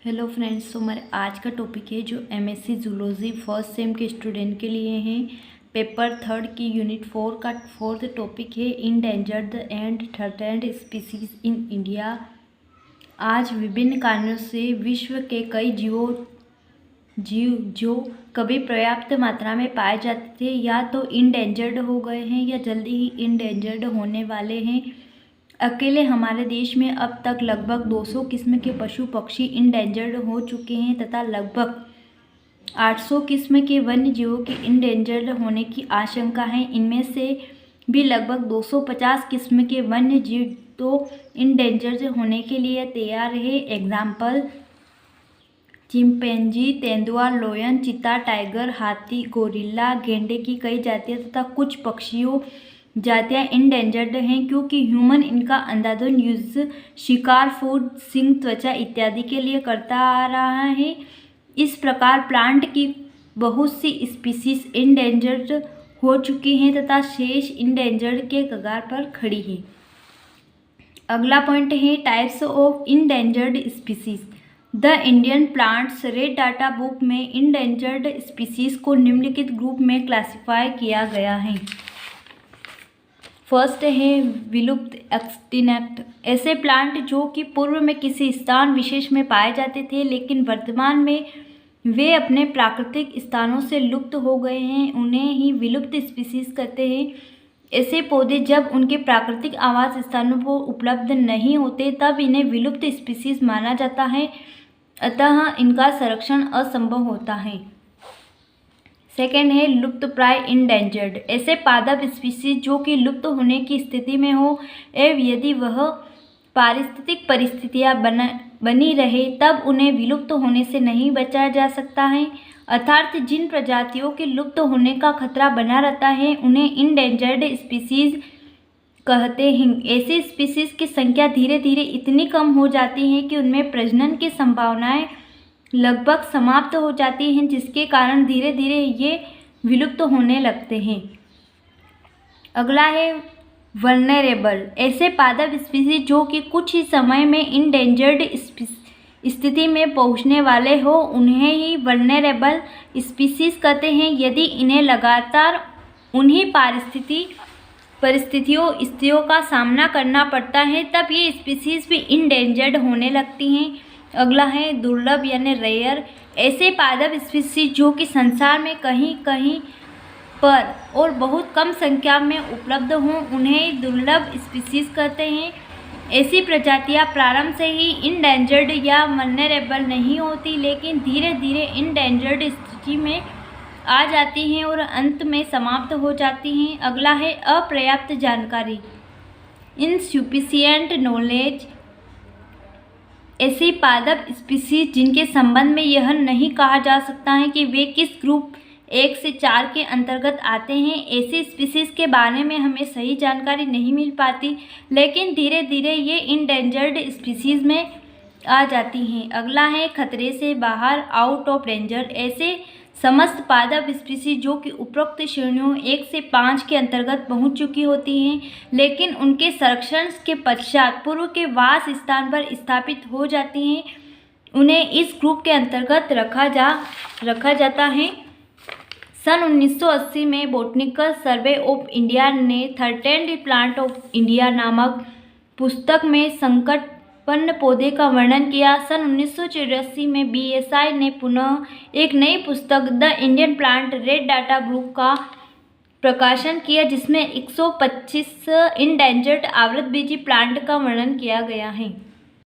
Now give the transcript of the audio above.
Hello friends, तो हमारे आज का टॉपिक है जो एमएससी जूलॉजी फर्स्ट सेम के स्टूडेंट के लिए हैं। पेपर थर्ड की यूनिट 4 का फोर्थ टॉपिक है endangered and threatened species in India. आज विभिन्न कारणों से विश्व के कई जीव जो कभी पर्याप्त मात्रा में पाए जाते थे या तो इंडेंजर्ड हो गए हैं या जल्दी ही इंडेंजर्ड होने वाले हैं। अकेले हमारे देश में अब तक लगभग 200 किस्म के पशु पक्षी इंडेंजर्ड हो चुके हैं तथा लगभग 800 किस्म के वन्य जीवों के इंडेंजर्ड होने की आशंका है। इनमें से भी लगभग 250 किस्म के वन्य जीव तो इंडेंजर्ड होने के लिए तैयार है। एग्जाम्पल चिंपैंजी, तेंदुआ, लोयन, चीता, टाइगर, हाथी, गोरिल्ला, गेंडे की कई जातियां तथा कुछ पक्षियों जातियां इंडेंजर्ड हैं क्योंकि ह्यूमन इनका अंधाधुंध यूज शिकार, फूड, सिंग, त्वचा इत्यादि के लिए करता आ रहा है। इस प्रकार प्लांट की बहुत सी स्पीसीज इंडेंजर्ड हो चुकी हैं तथा शेष इंडेंजर्ड के कगार पर खड़ी है। अगला पॉइंट है types of endangered species. The Indian plants red data book में इंडेंजर्ड स्पीसीज को निम्नलिखित ग्रुप में क्लासिफाई किया गया है। फर्स्ट है विलुप्त एक्सटिंक्ट, ऐसे प्लांट जो कि पूर्व में किसी स्थान विशेष में पाए जाते थे लेकिन वर्तमान में वे अपने प्राकृतिक स्थानों से लुप्त हो गए हैं, उन्हें ही विलुप्त स्पीसीज कहते हैं। ऐसे पौधे जब उनके प्राकृतिक आवास स्थानों पर उपलब्ध नहीं होते तब इन्हें विलुप्त स्पीसीज माना जाता है, अतः इनका संरक्षण असंभव होता है। सेकेंड है लुप्तप्राय इंडेंजर्ड, ऐसे पादप स्पीसीज जो कि लुप्त होने की स्थिति में हो एवं यदि वह पारिस्थितिक परिस्थितियां बनी रहे तब उन्हें विलुप्त होने से नहीं बचाया जा सकता है। अर्थात जिन प्रजातियों के लुप्त होने का खतरा बना रहता है उन्हें इंडेंजर्ड स्पीसीज कहते हैं। ऐसी स्पीसीज की संख्या धीरे धीरे इतनी कम हो जाती है कि उनमें प्रजनन की संभावनाएं लगभग समाप्त हो जाती हैं, जिसके कारण धीरे धीरे ये विलुप्त होने लगते हैं। अगला है वल्नरेबल, ऐसे पादप स्पीसीज जो कि कुछ ही समय में इंडेंजर्ड स्थिति में पहुंचने वाले हो उन्हें ही वल्नरेबल स्पीसीज कहते हैं। यदि इन्हें लगातार उन्हीं परिस्थितियों का सामना करना पड़ता है तब ये स्पीसीज भी इंडेंजर्ड होने लगती हैं। अगला है दुर्लभ यानी रेयर, ऐसे पादप स्पीसीज जो कि संसार में कहीं कहीं पर और बहुत कम संख्या में उपलब्ध हों उन्हें दुर्लभ स्पीसीज कहते हैं। ऐसी प्रजातियां प्रारंभ से ही इंडेंजर्ड या वल्नरेबल नहीं होती लेकिन धीरे धीरे इंडेंजर्ड स्थिति में आ जाती हैं और अंत में समाप्त हो जाती हैं। अगला है अपर्याप्त जानकारी, इनसफिशिएंट नॉलेज, ऐसी पादप स्पीसीज जिनके संबंध में यह नहीं कहा जा सकता है कि वे किस ग्रुप 1 से 4 के अंतर्गत आते हैं। ऐसी स्पीसीज के बारे में हमें सही जानकारी नहीं मिल पाती लेकिन धीरे धीरे ये इंडेंजर्ड स्पीसीज में आ जाती हैं। अगला है खतरे से बाहर, आउट ऑफ डेंजर, ऐसे समस्त पादप स्पीसीज जो कि उपरोक्त श्रेणियों 1 से 5 के अंतर्गत पहुंच चुकी होती हैं लेकिन उनके संरक्षण के पश्चात पूर्व के वास स्थान पर स्थापित हो जाती हैं, उन्हें इस ग्रुप के अंतर्गत रखा जाता है। सन 1980 में बॉटनिकल सर्वे ऑफ इंडिया ने थ्रेटेंड प्लांट ऑफ इंडिया नामक पुस्तक में संकटपन्न पौधे का वर्णन किया। सन 1984 में BSI ने पुनः एक नई पुस्तक the Indian plant red data book का प्रकाशन किया जिसमें 125 इंडेंजर्ड आवृतबीजी प्लांट का वर्णन किया गया है।